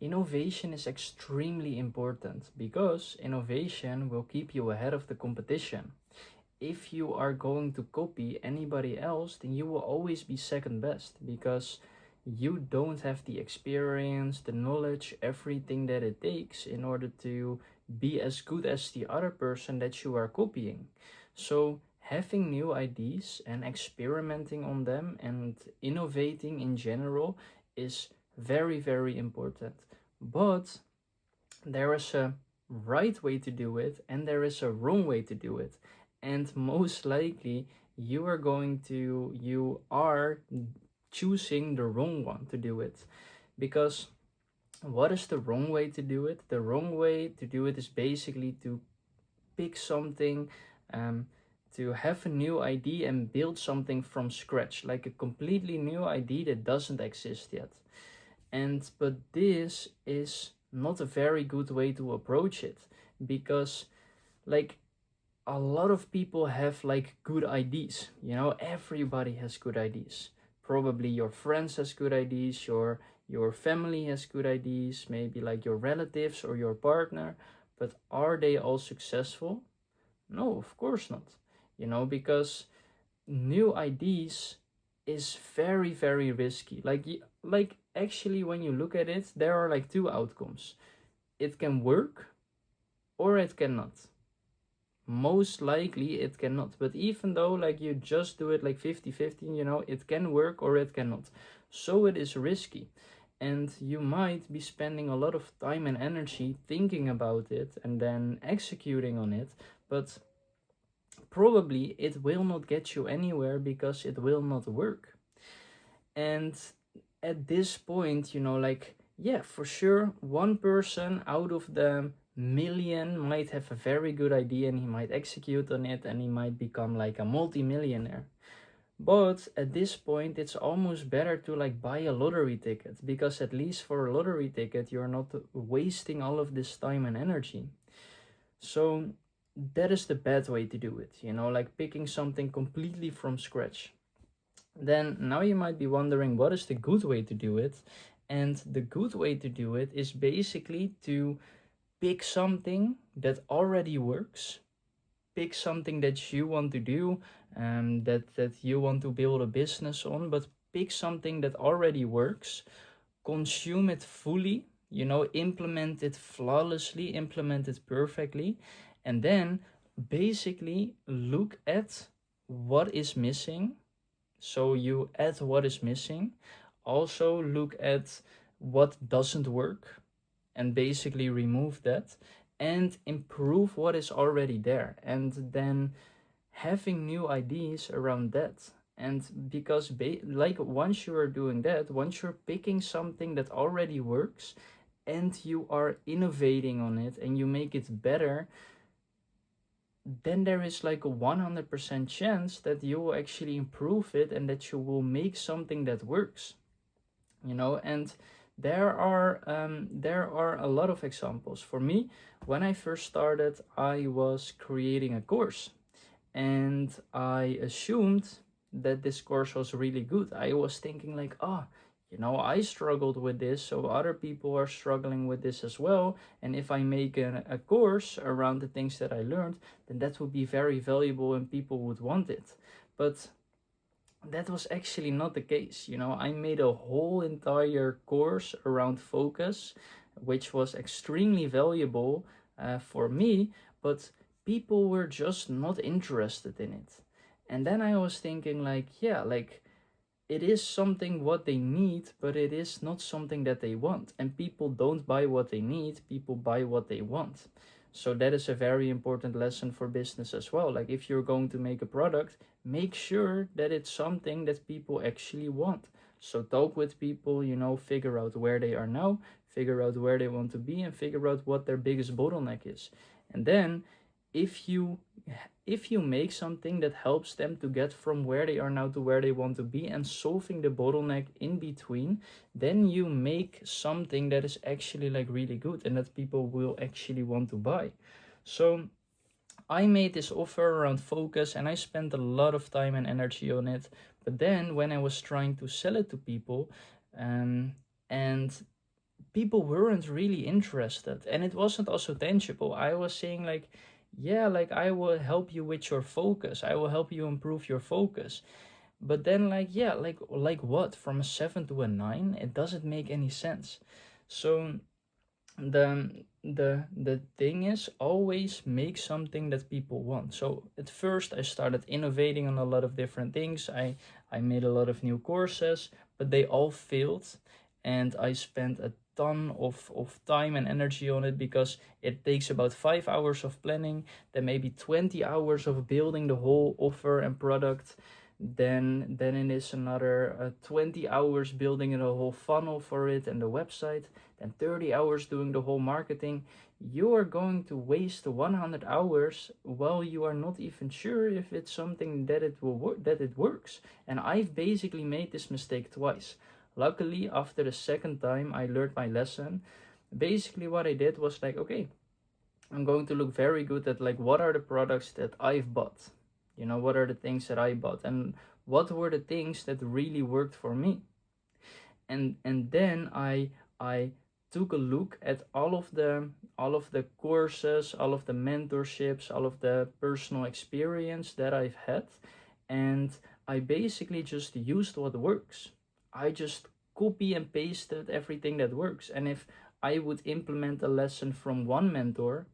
Innovation is extremely important because innovation will keep you ahead of the competition. If you are going to copy anybody else, then you will always be second best because you don't have the experience, the knowledge, everything that it takes in order to be as good as the other person that you are copying. So, having new ideas and experimenting on them and innovating in general is very, very important. But there is a right way to do it and there is a wrong way to do it. And most likely you are choosing the wrong one to do it. Because what is the wrong way to do it? The wrong way to do it is basically to pick something, um, to have a new idea and build something from scratch, like a completely new idea that doesn't exist yet. But this is not a very good way to approach it because like a lot of people have like good ideas, everybody has good ideas. Probably your friends has good ideas, your family has good ideas, maybe like your relatives or your partner, but are they all successful? No, of course not. Because new ideas is very, very risky. Like actually when you look at it, there are like two outcomes. It can work or it cannot. Most likely it cannot, but even though like you just do it like 50-50, it can work or it cannot. So it is risky, and you might be spending a lot of time and energy thinking about it and then executing on it, but probably it will not get you anywhere because it will not work. And at this point, like, yeah, for sure, one person out of the million might have a very good idea and he might execute on it and he might become like a multi-millionaire. But at this point, it's almost better to like buy a lottery ticket, because at least for a lottery ticket, you're not wasting all of this time and energy. So that is the bad way to do it, like picking something completely from scratch. Then now you might be wondering, what is the good way to do it? And the good way to do it is basically to pick something that already works, pick something that you want to do, that you want to build a business on, but pick something that already works, consume it fully, implement it flawlessly, implement it perfectly, and then basically look at what is missing. So you add what is missing, also look at what doesn't work and basically remove that and improve what is already there, and then having new ideas around that. And because like once you are doing that, once you're picking something that already works and you are innovating on it and you make it better, then there is like a 100% chance that you will actually improve it and that you will make something that works. And there are a lot of examples. For me, when I first started, I was creating a course and I assumed that this course was really good. I was thinking like, I struggled with this, so other people are struggling with this as well. And if I make a course around the things that I learned, then that would be very valuable and people would want it. But that was actually not the case. I made a whole entire course around focus, which was extremely valuable for me, but people were just not interested in it. And then I was thinking like, yeah, like it is something what they need, but it is not something that they want. And people don't buy what they need, people buy what they want. So that is a very important lesson for business as well. Like if you're going to make a product, make sure that it's something that people actually want. So talk with people, figure out where they are now, figure out where they want to be, and figure out what their biggest bottleneck is. And then if you make something that helps them to get from where they are now to where they want to be and solving the bottleneck in between, then you make something that is actually like really good and that people will actually want to buy. So I made this offer around focus and I spent a lot of time and energy on it. But then when I was trying to sell it to people, and people weren't really interested, and it wasn't also tangible. I was saying like, yeah, like I will help you with your focus, I will help you improve your focus. But then like, yeah, like what, from a 7 to a 9? It doesn't make any sense. So the thing is, always make something that people want. So at first I started innovating on a lot of different things. I made a lot of new courses, but they all failed, and I spent a ton of time and energy on it, because it takes about 5 hours of planning, then maybe 20 hours of building the whole offer and product, then it is another 20 hours building a whole funnel for it and the website, then 30 hours doing the whole marketing. You are going to waste 100 hours while you are not even sure if it's something that it will work, that it works. And I've basically made this mistake twice. Luckily, after the second time I learned my lesson. Basically what I did was like, okay, I'm going to look very good at like, what are the products that I've bought, what are the things that I bought, and what were the things that really worked for me. And then I took a look at all of the courses, all of the mentorships, all of the personal experience that I've had, and I basically just used what works. I just copy and pasted everything that works. And if I would implement a lesson from one mentor,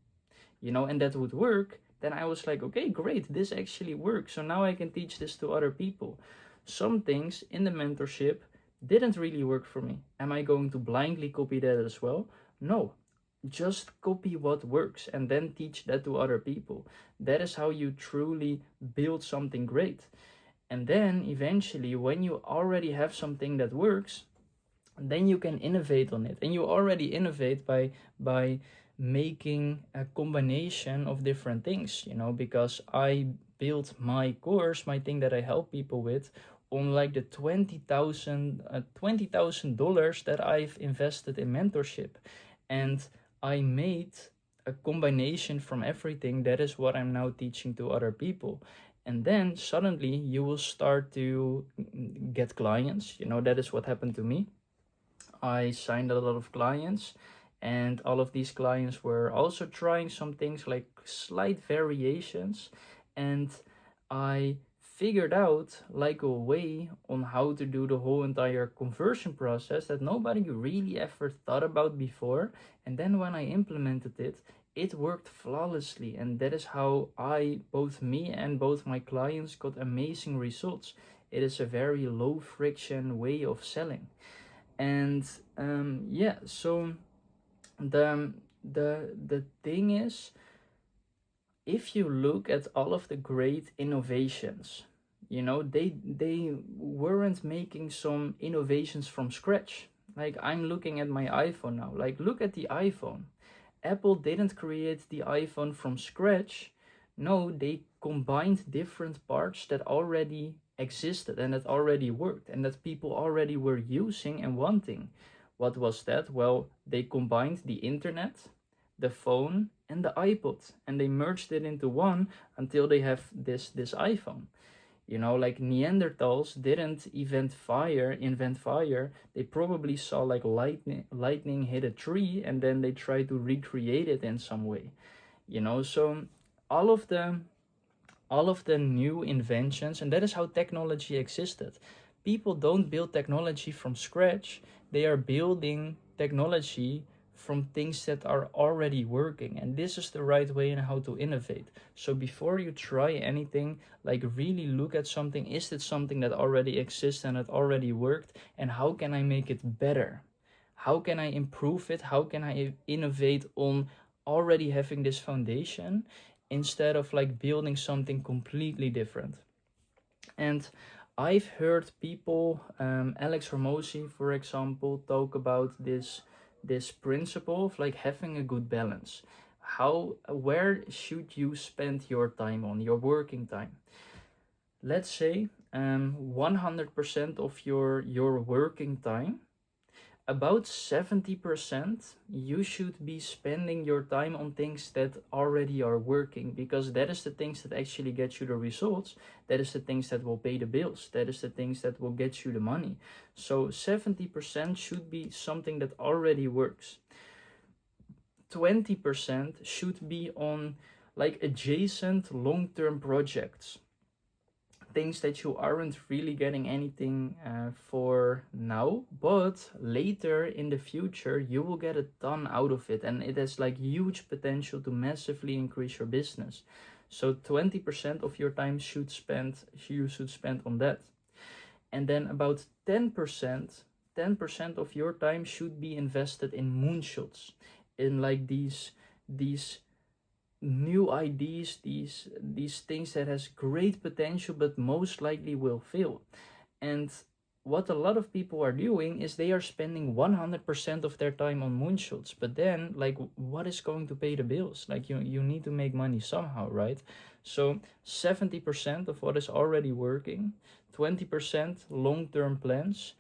and that would work, then I was like, okay, great, this actually works. So now I can teach this to other people. Some things in the mentorship didn't really work for me. Am I going to blindly copy that as well? No. Just copy what works and then teach that to other people. That is how you truly build something great. And then eventually, when you already have something that works, then you can innovate on it. And you already innovate by making a combination of different things, because I built my course, my thing that I help people with, on like the $20,000 that I've invested in mentorship. And I made a combination from everything. That is what I'm now teaching to other people. And then suddenly you will start to get clients. That is what happened to me. I signed a lot of clients, and all of these clients were also trying some things, like slight variations. And I figured out like a way on how to do the whole entire conversion process that nobody really ever thought about before. And then when I implemented it, it worked flawlessly. And that is how both me and both my clients got amazing results. It is a very low friction way of selling. And yeah, so the thing is, if you look at all of the great innovations, they weren't making some innovations from scratch. Like, I'm looking at my iPhone now. Like, look at the iPhone. Apple didn't create the iPhone from scratch. No, they combined different parts that already existed and that already worked and that people already were using and wanting. What was that? Well, they combined the internet, the phone, and the iPod, and they merged it into one until they have this iPhone. Like Neanderthals didn't invent fire. They probably saw like lightning hit a tree, and then they tried to recreate it in some way. So all of the new inventions, and that is how technology existed. People don't build technology from scratch. They are building technology from things that are already working, and this is the right way in how to innovate. So before you try anything, like, really look at something. Is it something that already exists and it already worked, and how can I make it better? How can I improve it? How can I innovate on already having this foundation, instead of like building something completely different? And I've heard people, Alex Hormozi, for example, talk about this principle of like having a good balance. Where should you spend your time on, your working time? Let's say 100% of your working time about 70% you should be spending your time on things that already are working, because that is the things that actually get you the results, that is the things that will pay the bills, that is the things that will get you the money. So 70% should be something that already works. 20% should be on like adjacent long-term projects, things that you aren't really getting anything for now, but later in the future you will get a ton out of it, and it has like huge potential to massively increase your business. So 20% of your time you should spend on that. And then about 10% of your time should be invested in moonshots, in like these new ideas, these things that has great potential but most likely will fail. And what a lot of people are doing is they are spending 100% of their time on moonshots, but then like what is going to pay the bills? Like you need to make money somehow, right? So 70% of what is already working, 20% long-term plans,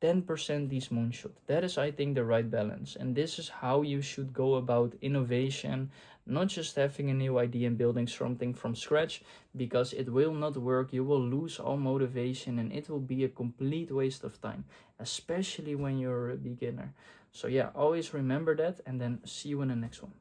10% these moonshot. That is, I think, the right balance. And this is how you should go about innovation, not just having a new idea and building something from scratch, because it will not work. You will lose all motivation and it will be a complete waste of time, especially when you're a beginner. So yeah, always remember that, and then see you in the next one.